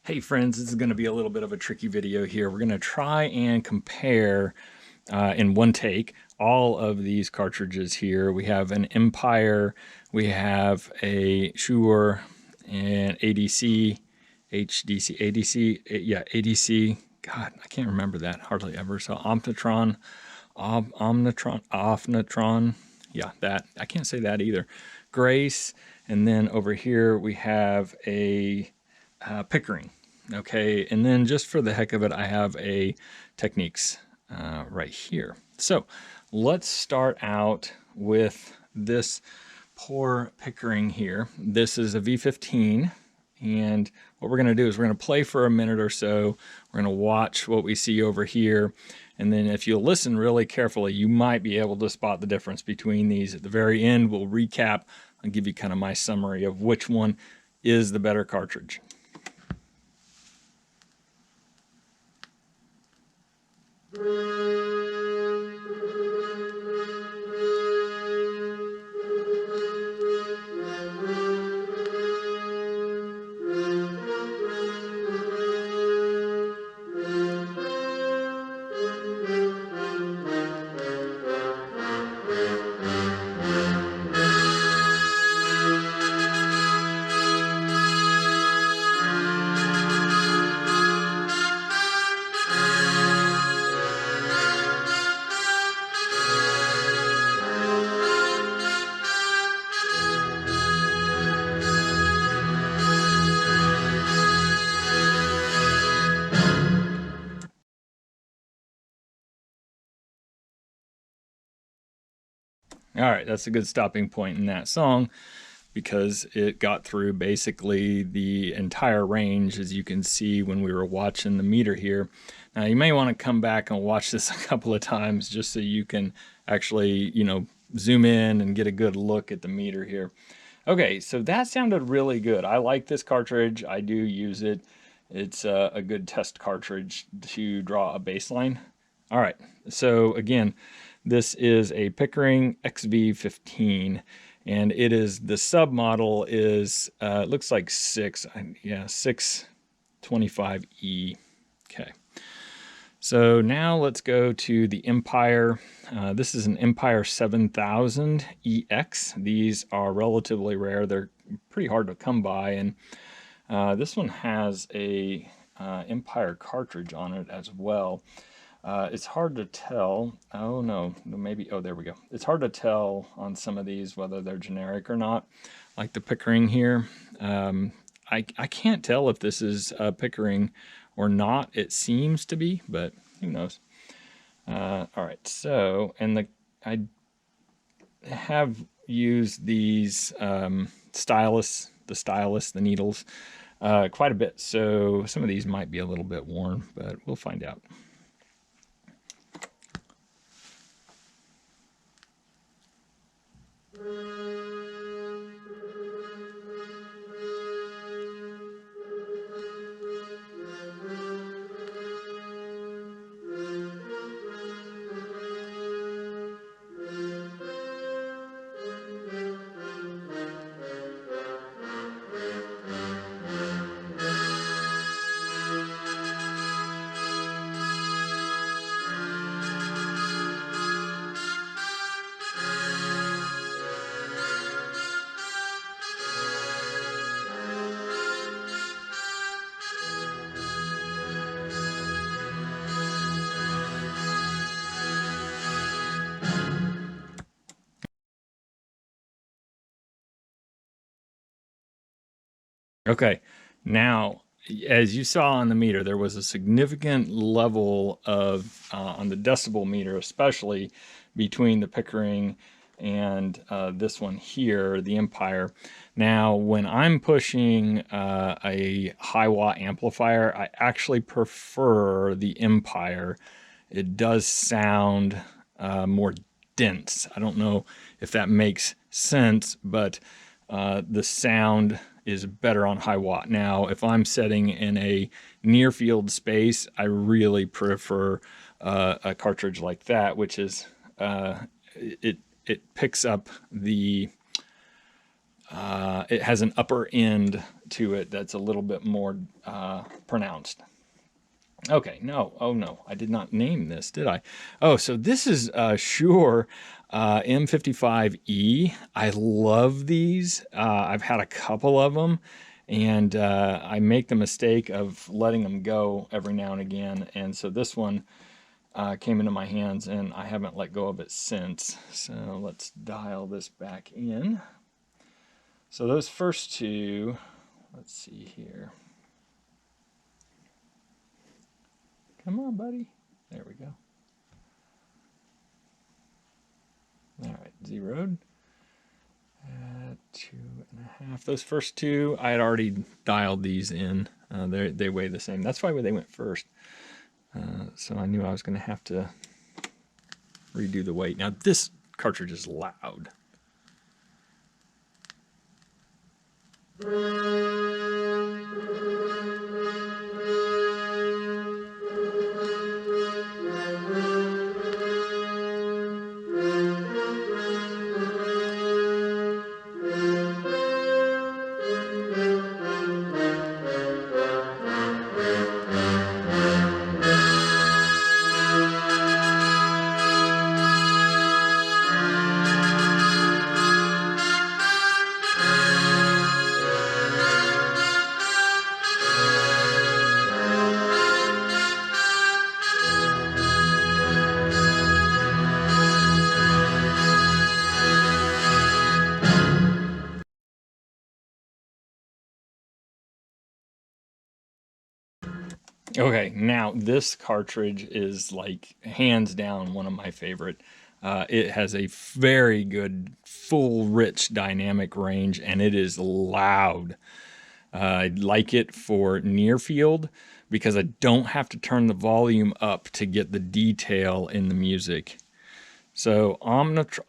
Hey friends, this is going to be a little bit of a tricky video here. We're going to try and compare in one take all of these cartridges here. We have an Empire, we have a Shure, and ADC, ADC. God, I can't remember that hardly ever. So Omnitron, yeah, that. I can't say that either. Grace, and then over here we have a Pickering. Okay, and then just for the heck of it, I have a Techniques right here. So let's start out with this poor Pickering here. This is a V15, and what we're going to do is we're going to play for a minute or so. We're going to watch what we see over here, and then if you'll listen really carefully, you might be able to spot the difference between these. At the very end, we'll recap and give you kind of my summary of which one is the better cartridge. All right, that's a good stopping point in that song because it got through basically the entire range, as you can see when we were watching the meter here. Now you may want to come back and watch this a couple of times just so you can actually, zoom in and get a good look at the meter here. Okay, so that sounded really good. I like this cartridge. I do use it. It's a good test cartridge to draw a bass line. All right, so again, this is a Pickering XV15, and it is, the sub model is, it looks like 625E. Okay. So now let's go to the Empire. This is an Empire 7000 EX. These are relatively rare. They're pretty hard to come by, and this one has a Empire cartridge on it as well. It's hard to tell. Oh no, maybe, oh, there we go. It's hard to tell on some of these whether they're generic or not, like the Pickering here. I can't tell if this is Pickering or not. It seems to be, but who knows. All right, so, and I have used these stylus, the needles, quite a bit. So some of these might be a little bit worn, but we'll find out. Okay, now, as you saw on the meter, there was a significant level of, on the decibel meter especially, between the Pickering and this one here, the Empire. Now, when I'm pushing a high watt amplifier, I actually prefer the Empire. It does sound more dense. I don't know if that makes sense, but the sound is better on high watt. Now, if I'm setting in a near field space, I really prefer a cartridge like that, which is, it picks up the it has an upper end to it that's a little bit more pronounced. Okay, no, oh no, I did not name this, did I? Oh, so this is Shure M55E. I love these. I've had a couple of them, and I make the mistake of letting them go every now and again. And so this one came into my hands, and I haven't let go of it since. So let's dial this back in. So those first two, let's see here. Come on, buddy. There we go. All right, zeroed. 2.5. Those first two, I had already dialed these in. They weigh the same. That's why they went first. So I knew I was going to have to redo the weight. Now this cartridge is loud. Okay, now this cartridge is like hands down one of my favorite. It has a very good, full, rich dynamic range, and it is loud. I like it for near field because I don't have to turn the volume up to get the detail in the music. So Omnitron,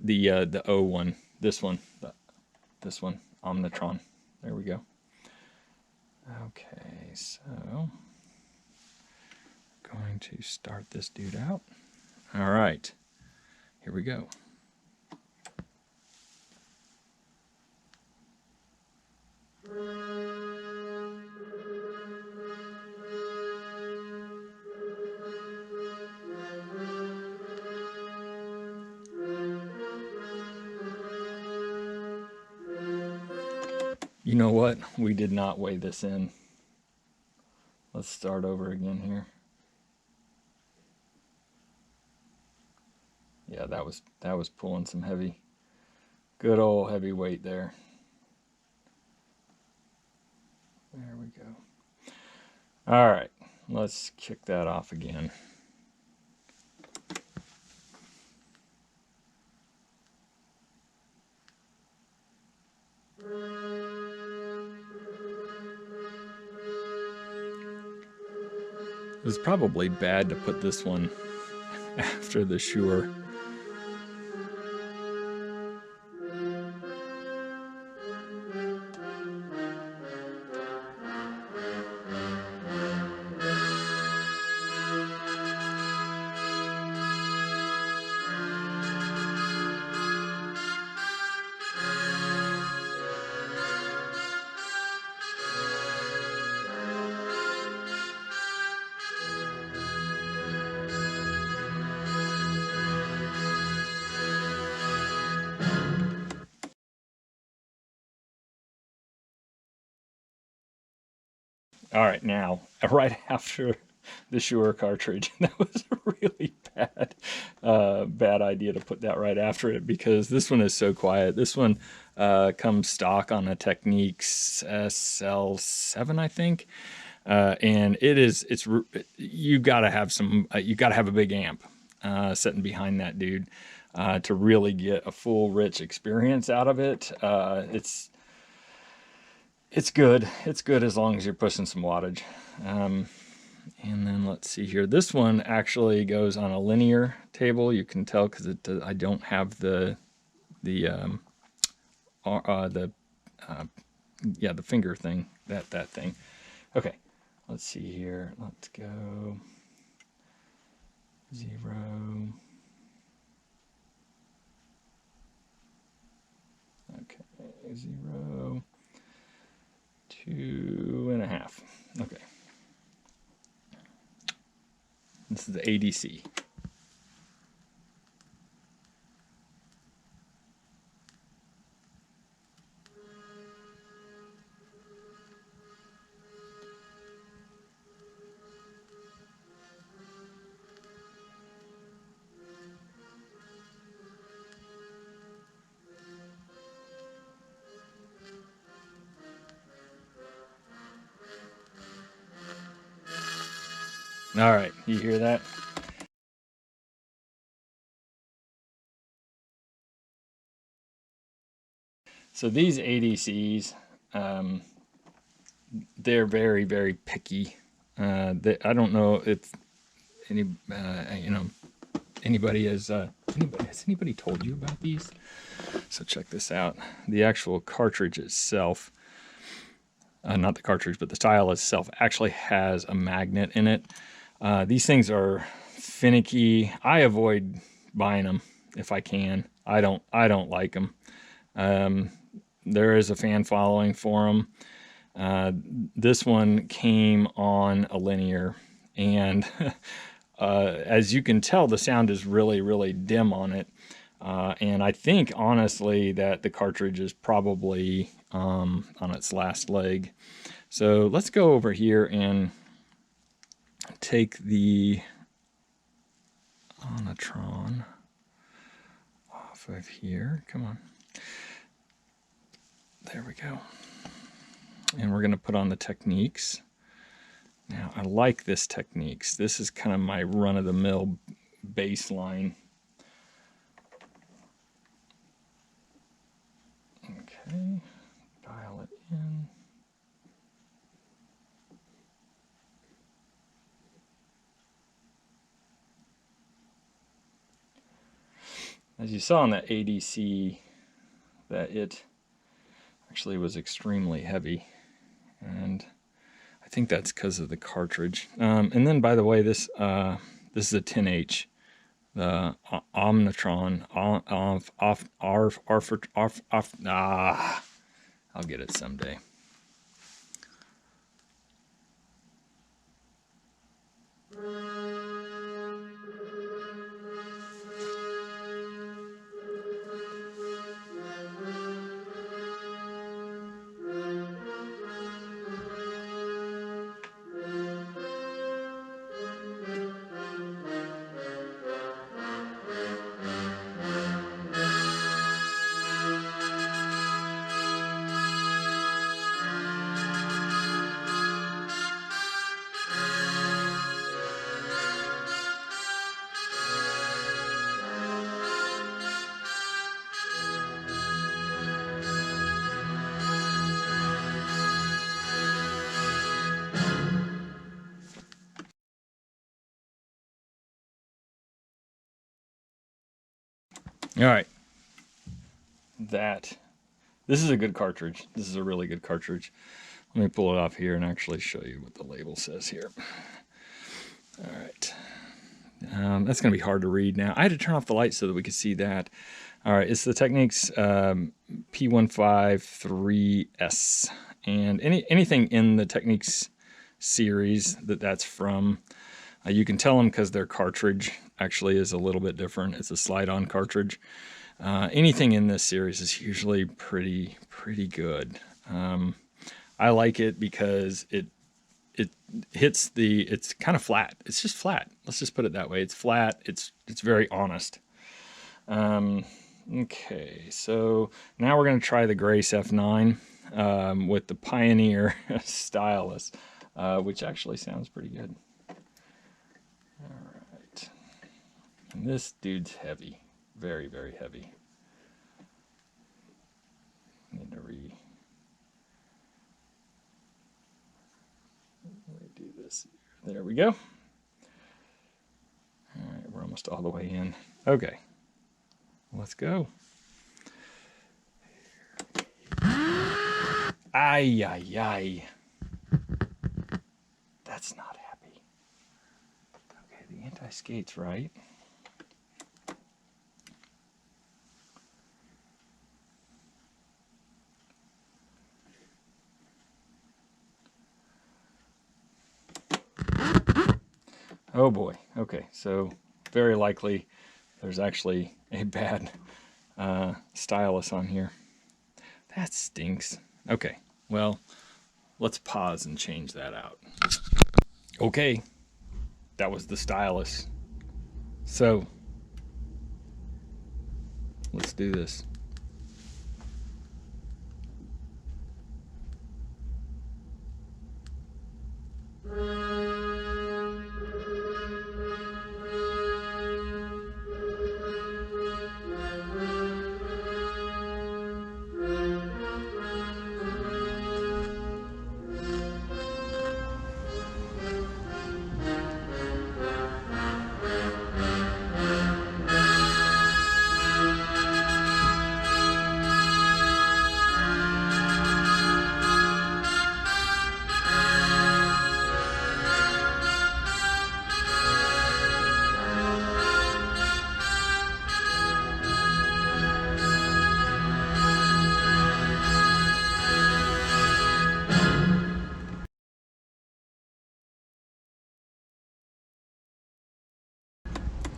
the O one, this one, Omnitron. There we go. Okay, so going to start this dude out. All right, here we go. You know what? We did not weigh this in. Let's start over again here. Yeah, that was pulling some heavy, good old heavy weight there. There we go. All right, let's kick that off again. It was probably bad to put this one after the Shure. All right, now, right after the Shure cartridge, that was a really bad idea to put that right after it because this one is so quiet. This one comes stock on a Techniques SL7, I think, and you gotta have a big amp sitting behind that dude to really get a full rich experience out of it. It's good. It's good as long as you're pushing some wattage. And then let's see here. This one actually goes on a linear table. You can tell because I don't have the finger thing, that thing. Okay, let's see here. Let's go 0. Okay, 0, 2.5. Okay. This is the ADC. All right, you hear that? So these ADCs, they're very, very picky. I don't know if any, anybody has anybody told you about these? So check this out. The actual cartridge itself, not the cartridge, but the stylus itself actually has a magnet in it. These things are finicky. I avoid buying them if I can. I don't like them. There is a fan following for them. This one came on a linear, and as you can tell, the sound is really, really dim on it. And I think, honestly, that the cartridge is probably on its last leg. So let's go over here and take the Omnitron off of here. Come on. There we go. And we're going to put on the Techniques. Now, I like this Techniques. This is kind of my run-of-the-mill baseline. Okay, dial it in. As you saw in that ADC, that it actually was extremely heavy, and I think that's because of the cartridge. And then, by the way, this is a 10H, the Omnitron. I'll get it someday. All right. This is a good cartridge. This is a really good cartridge. Let me pull it off here and actually show you what the label says here. All right. That's going to be hard to read now. I had to turn off the light so that we could see that. All right. It's the Techniques P153S. And anything in the Techniques series that's from, you can tell them because their cartridge actually is a little bit different. It's a slide-on cartridge. Anything in this series is usually pretty good. I like it because it hits it's kind of flat. It's just flat. Let's just put it that way. It's flat. It's very honest. Okay, so now we're going to try the Grace F9 with the Pioneer stylus, which actually sounds pretty good. All right, and this dude's heavy, very, very heavy. Need to redo this. There we go. All right, we're almost all the way in. Okay, let's go. Ay, ay, ay. That's not happy. Okay, the anti-skate's right. Oh boy. Okay, so very likely there's actually a bad stylus on here. That stinks. Okay, well, let's pause and change that out. Okay, that was the stylus. So, let's do this.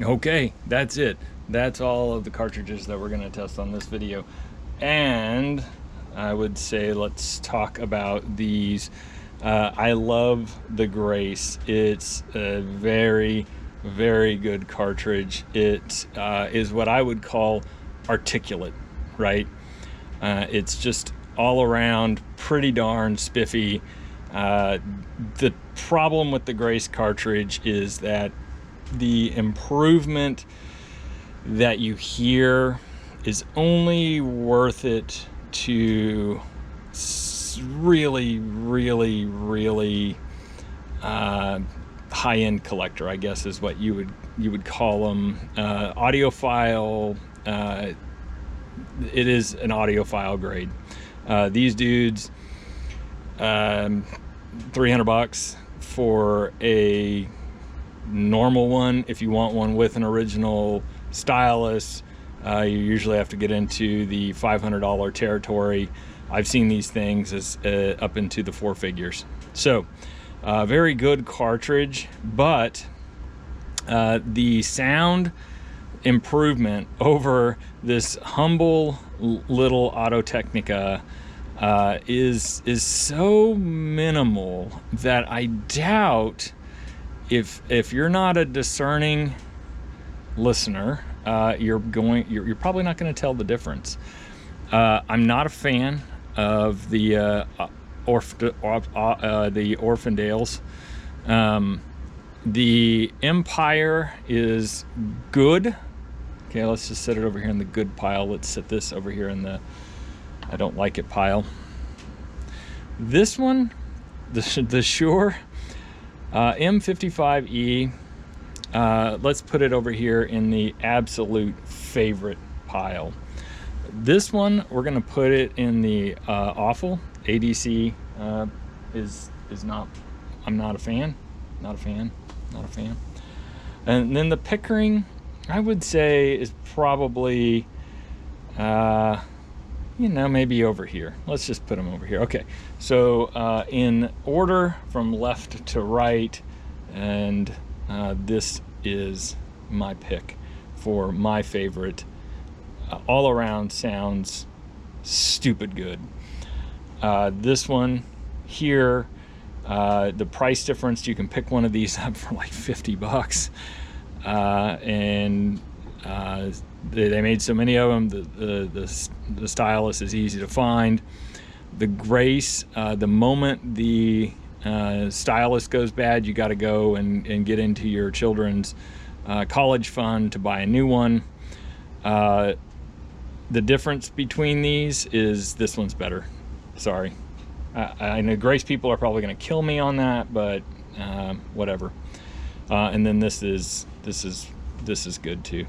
Okay, that's it. That's all of the cartridges that we're going to test on this video. And I would say let's talk about these. I love the Grace. It's a very, very good cartridge. It is what I would call articulate, right? It's just all around pretty darn spiffy. The problem with the Grace cartridge is that the improvement that you hear is only worth it to really, really, really high-end collector, I guess is what you would call them. Audiophile. It is an audiophile grade. These dudes, $300 for a normal one. If you want one with an original stylus, you usually have to get into the $500 territory. I've seen these things as up into the 4 figures. So very good cartridge, but the sound improvement over this humble little Audio-Technica is so minimal that I doubt if you're not a discerning listener, you're probably not going to tell the difference. I'm not a fan of the Orfandales. The Empire is good. Okay, let's just set it over here in the good pile. Let's set this over here in the I don't like it pile. This one, the Shure M55E, let's put it over here in the absolute favorite pile. This one, we're gonna put it in the awful. ADC is not, I'm not a fan, not a fan. And then the Pickering, I would say, is probably, you know, maybe over here. Let's just put them over here. Okay, so in order from left to right, and this is my pick for my favorite. All around sounds stupid good. This one here, the price difference, you can pick one of these up for like $50, and they made so many of them. The stylus is easy to find. The Grace, the moment the stylus goes bad, you got to go and get into your children's college fund to buy a new one. The difference between these is this one's better. Sorry. I know Grace people are probably going to kill me on that, but whatever. And then this is good too.